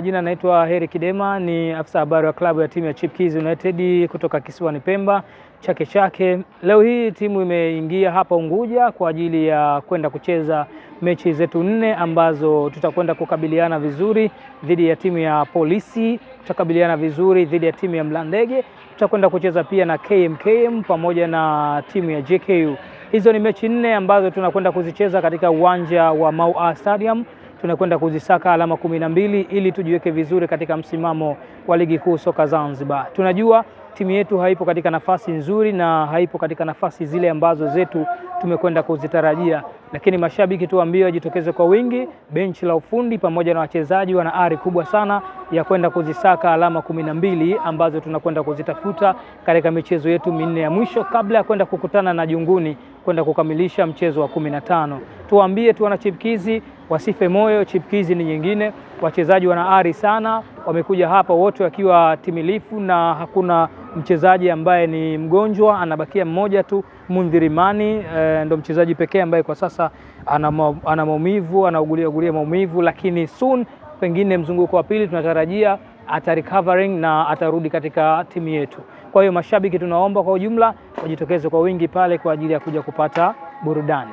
Jina naitwa Heri Kidema, ni afisa habari wa klabu ya timu ya Chipkizi United kutoka kisiwani Pemba, Chake Chake. Leo hii timu imeingia hapa Unguja kwa ajili ya kwenda kucheza mechi zetu 4 ambazo tutakwenda kukabiliana vizuri dhidi ya timu ya Polisi, tutakabiliana vizuri dhidi ya timu ya Mlandege, tutakwenda kucheza pia na KMKM pamoja na timu ya JKU. Hizo ni mechi 4 ambazo tunakwenda kuzicheza katika uwanja wa Mau Stadium. Tunakwenda kuzisaka alama 12 ili tujiweke vizuri katika msimamo wa ligi kuu soka Zanzibar. Tunajua timu yetu haipo katika nafasi nzuri na haipo katika nafasi zile ambazo zetu tumekwenda kuzitarajia, lakini mashabiki tuambie wajitokeze kwa wingi. Benchi la ufundi pamoja na wachezaji wana ari kubwa sana ya kwenda kuzisaka alama 12 ambazo tunakwenda kuzitafuta katika michezo yetu 4 ya mwisho kabla ya kwenda kukutana na Junguni kwenda kukamilisha mchezo wa 15. Tuambie tu wana Chipkizi wasife moyo, Chipkizi ni nyingine. Wachezaji wana ari sana, wamekuja hapa wote wakiwa timilifu na hakuna mchezaji ambaye ni mgonjwa, anabakia mmoja tu, Mundhirimani ndo mchezaji pekee ambaye kwa sasa ana maumivu, anaugulia maumivu, lakini soon pengine mzunguko wa pili tunatarajia ata recovering na atarudi katika timu yetu. Kwa hiyo mashabiki tunaomba kwa ujumla wajitokeze kwa wingi pale kwa ajili ya kuja kupata burudani.